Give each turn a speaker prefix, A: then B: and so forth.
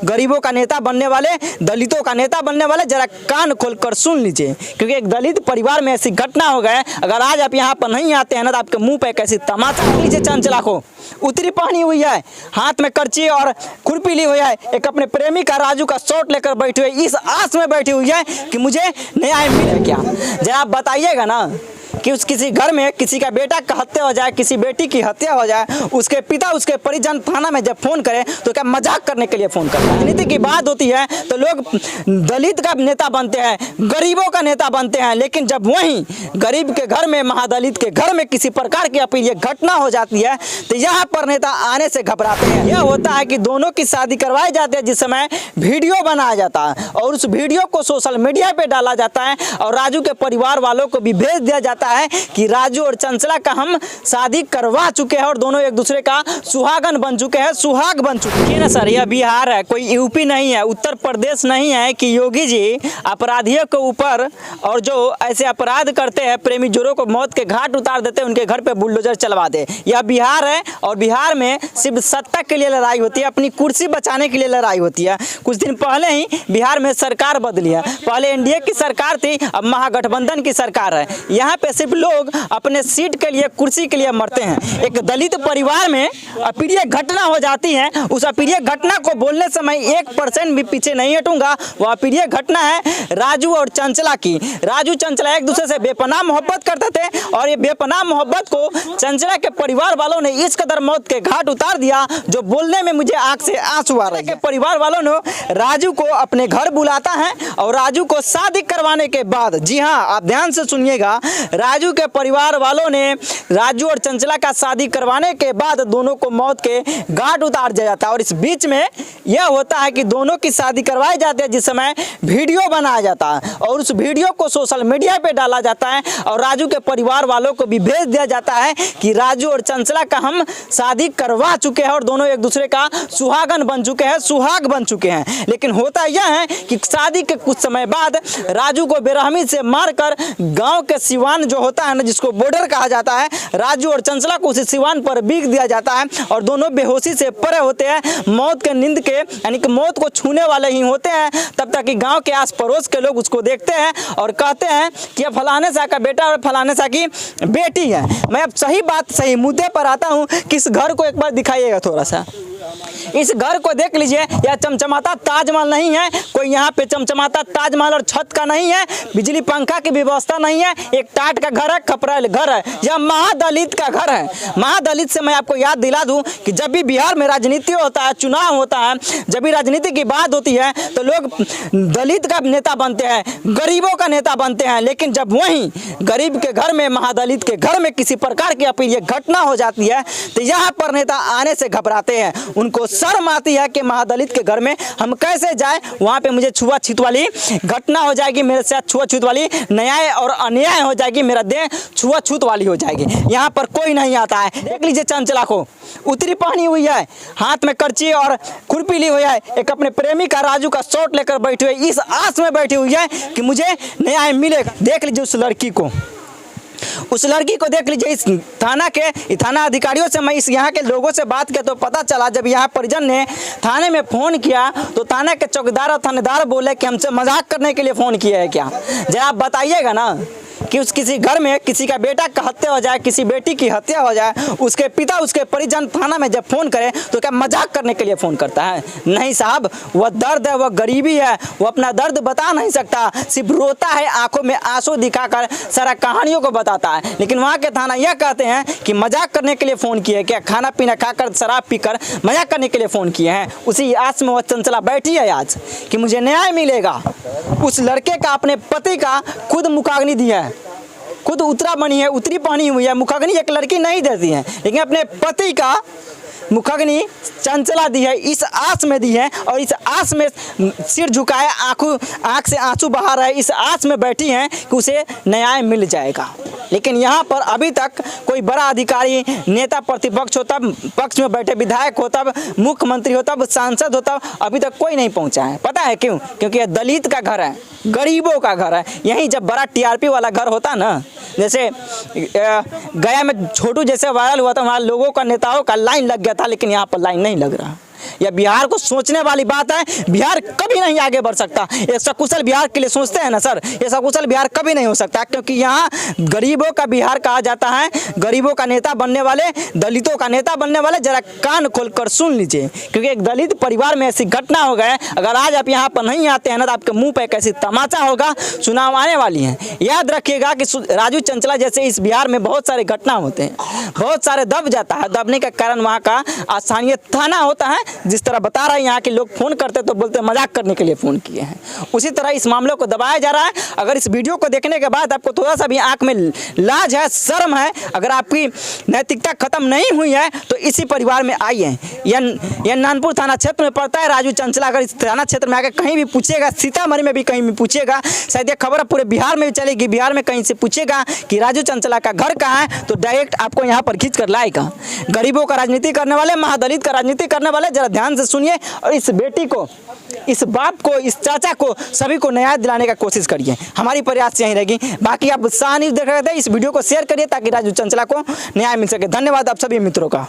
A: गरीबों का नेता बनने वाले, दलितों का नेता बनने वाले, जरा कान खोलकर सुन लीजिए, क्योंकि एक दलित परिवार में ऐसी घटना हो गए। अगर आज आप यहाँ पर नहीं आते हैं ना तो आपके मुंह पे कैसी तमाचा लीजिए। चंचला को उतरी पहनी हुई है, हाथ में करची और खुरपी ली हुई है, एक अपने प्रेमी का राजू का शॉट लेकर बैठी हुई है, इस आस में बैठी हुई है कि मुझे न्याय मिले क्या। जरा आप बताइएगा ना कि किसी घर में किसी का बेटा का हत्या हो जाए, किसी बेटी की हत्या हो जाए, उसके पिता उसके परिजन थाना में जब फोन करें तो क्या मजाक करने के लिए फोन करते हैं। राजनीति की बात होती है तो लोग दलित का नेता बनते हैं, गरीबों का नेता बनते हैं, लेकिन जब वहीं गरीब के घर में, महादलित के घर में किसी प्रकार की अप्रिय घटना हो जाती है तो यहाँ पर नेता आने से घबराते हैं। यह होता है कि दोनों की शादी करवाई जाती है, जिस समय वीडियो बनाया जाता है और उस वीडियो को सोशल मीडिया पे डाला जाता है और राजू के परिवार वालों को भी भेज दिया जाता है कि राजू और चंचला का हम शादी करवा चुके हैं और दोनों एक दूसरे का सुहागन बन चुके हैं, सुहाग बन चुके हैं ना सर। यह बिहार है, कोई यूपी नहीं है, उत्तर प्रदेश नहीं है कि योगी जी अपराधियों के ऊपर और जो ऐसे अपराध करते हैं, प्रेमी जोड़ों को मौत के घाट उतार देते हैं, उनके घर पे बुलडोजर चलवा दे। यह बिहार है और बिहार में सिर्फ सत्ता के लिए लड़ाई होती है, अपनी कुर्सी बचाने के लिए लड़ाई होती है। कुछ दिन पहले ही बिहार में सरकार बदली है, पहले एनडीए की सरकार थी, अब महागठबंधन की सरकार है। यहाँ पे सिर्फ लोग अपने सीट के लिए, कुर्सी के लिए मरते हैं। एक दलित परिवार में अप्रिय घटना हो जाती है, उस अप्रिय घटना को बोलने समय 1% भी पीछे नहीं हटूंगा। वह अप्रिय घटना है राजू और चंचला की। राजू चंचला एक दूसरे से बेपनाह मोहब्बत करते थे और ये बेपनाह मोहब्बत को चंचला के परिवार वालों ने इस कदर मौत के घाट उतार दिया जो बोलने में मुझे आंख से आंसू आ रहे हैं। परिवार वालों ने राजू को अपने घर बुलाता है और राजू को शादी करवाने के बाद, जी हाँ आप ध्यान से सुनिएगा, राजू के परिवार वालों ने राजू और चंचला का शादी करवाने के बाद दोनों को मौत के घाट उतार दिया जाता है। और इस बीच में यह होता है कि दोनों की शादी करवाई जाती है, जिस समय वीडियो बनाया जाता है और उस वीडियो को सोशल मीडिया पे डाला जाता है और राजू के परिवार वालों को भी भेज दिया जाता है कि राजू और चंचला का हम शादी करवा चुके हैं और दोनों एक दूसरे का सुहागन बन चुके हैं, सुहाग बन चुके हैं। लेकिन होता यह है कि शादी के कुछ समय बाद राजू को बेरहमी से मारकर गांव के सिवान जो होता है ना, जिसको बॉर्डर कहा जाता है, राजू और चंचला को उसी सिवान पर बीग दिया जाता है और दोनों बेहोशी से परे होते हैं, मौत के नींद के, यानी कि मौत को छूने वाले ही होते हैं। तब तक कि गांव के आस पड़ोस के लोग उसको देखते हैं और कहते हैं कि अब फलाने सा का बेटा और फलाने सा की बेटी है। मैं अब सही बात, सही मुद्दे पर आता हूँ कि इस घर को एक बार दिखाइएगा थोड़ा सा। इस घर को देख लीजिए, यह चमचमाता ताजमहल नहीं है, कोई यहाँ पे चमचमाता ताजमहल और छत का नहीं है, बिजली पंखा की व्यवस्था नहीं है, एक टाट का घर है, खपरेल घर है। यह महादलित का घर है। महादलित से मैं आपको याद दिला दूं कि जब भी बिहार में राजनीति होता है, चुनाव होता है, जब भी राजनीति की बात होती है तो लोग दलित का नेता बनते हैं, गरीबों का नेता बनते हैं, लेकिन जब वहीं गरीब के घर में, महादलित के घर में किसी प्रकार की अप्रिय घटना हो जाती है तो यहाँ पर नेता आने से घबराते हैं। उनको शर्म आती है कि महादलित के घर में हम कैसे जाए, वहाँ पे मुझे छुआछूत वाली घटना हो जाएगी, मेरे साथ छुआछूत वाली न्याय और अन्याय हो जाएगी, मेरा देह छुआछूत वाली हो जाएगी। यहाँ पर कोई नहीं आता है। देख लीजिए चंचला को उतरी पहनी हुई है, हाथ में करची और खुरपी ली हुई है, एक अपने प्रेमी का राजू का शॉट लेकर बैठी हुई है, इस आस में बैठी हुई है कि मुझे न्याय मिलेगा। देख लीजिए उस लड़की को, उस लड़की को देख लीजिए। इस थाना अधिकारियों से, मैं इस यहाँ के लोगों से बात किया तो पता चला, जब यहाँ परिजन ने थाने में फ़ोन किया तो थाने के चौकीदार और थानेदार बोले कि हमसे मजाक करने के लिए फ़ोन किया है क्या। जरा आप बताइएगा ना कि किसी घर में किसी का बेटा का हत्या हो जाए, किसी बेटी की हत्या हो जाए, उसके पिता उसके परिजन थाना में जब फ़ोन करे तो क्या मजाक करने के लिए फ़ोन करता है? नहीं साहब, वह दर्द है, वह गरीबी है, वो अपना दर्द बता नहीं सकता, सिर्फ रोता है, आंखों में आंसू दिखाकर सारा कहानियों को बताता है। लेकिन वहाँ के थाना यह कहते हैं कि मजाक करने के लिए फ़ोन किए क्या, खाना पीना खाकर शराब पीकर मजाक करने के लिए फ़ोन किए हैं। उसी आस में वह चंचला बैठी है आज कि मुझे न्याय मिलेगा। उस लड़के का, अपने पति का खुद मुखाग्नि दिया है, खुद उतरा बनी है, उतरी पहनी हुई है। मुखाग्नि एक लड़की नहीं देती है, लेकिन अपने पति का मुखाग्नि चंचला दी है, इस आस में दी है और इस आस में सिर झुकाए, आंख से आंसू बहा रहा है, इस आस में बैठी हैं कि उसे न्याय मिल जाएगा। लेकिन यहाँ पर अभी तक कोई बड़ा अधिकारी, नेता प्रतिपक्ष हो, तब पक्ष में बैठे विधायक हो, तब मुख्यमंत्री हो, तब सांसद हो, तब अभी तक कोई नहीं पहुँचा है। पता है क्यों? क्योंकि यह दलित का घर है, गरीबों का घर है। यहीं जब बड़ा टीआरपी वाला घर होता ना, जैसे गया में छोटू जैसे वायरल हुआ था, वहाँ लोगों का, नेताओं का लाइन लग गया था, लेकिन यहाँ पर लाइन नहीं लग रहा। यह बिहार को सोचने वाली बात है। बिहार कभी नहीं आगे बढ़ सकता। ये सकुशल बिहार के लिए सोचते हैं ना सर, ये सकुशल बिहार कभी नहीं हो सकता, क्योंकि यहाँ गरीबों का बिहार कहा जाता है। गरीबों का नेता बनने वाले, दलितों का नेता बनने वाले जरा कान खोलकर सुन लीजिए, क्योंकि एक दलित परिवार में ऐसी घटना हो गए, अगर आज आप यहाँ पर नहीं आते हैं ना तो आपके मुंह पे कैसी तमाचा होगा। चुनाव आने वाली है, याद रखिएगा कि राजू चंचला जैसे इस बिहार में बहुत सारे घटना होते हैं, बहुत सारे दब जाता है। दबने का कारण वहाँ का स्थानीय थाना होता है। जिस तरह बता रहा है यहाँ के लोग फोन करते तो बोलते मजाक करने के लिए फोन किए हैं, उसी तरह इस मामले को दबाया जा रहा है। अगर इस वीडियो को देखने के बाद आपको थोड़ा सा भी आंख में लाज है, शर्म है, अगर आपकी नैतिकता खत्म नहीं हुई है तो इसी परिवार में आइए। यह नानपुर थाना क्षेत्र में पड़ता है राजू चंचला। अगर इस थाना क्षेत्र में आकर कहीं भी पूछेगा, सीतामढ़ी में भी कहीं भी पूछेगा, शायद ये खबर पूरे बिहार में भी चलेगी, बिहार में कहीं से पूछेगा कि राजू चंचला का घर कहाँ है तो डायरेक्ट आपको यहाँ पर खींच कर लाएगा। गरीबों का राजनीति करने वाले, महादलित का राजनीति करने वाले जरा ध्यान से सुनिए और इस बेटी को, इस बाप को, इस चाचा को, सभी को न्याय दिलाने का कोशिश करिए। हमारी प्रयास यही रहेगी। बाकी आप शाह न्यूज़ देख रहे थे, इस वीडियो को शेयर करिए ताकि राजू चंचला को न्याय मिल सके। धन्यवाद आप सभी मित्रों का।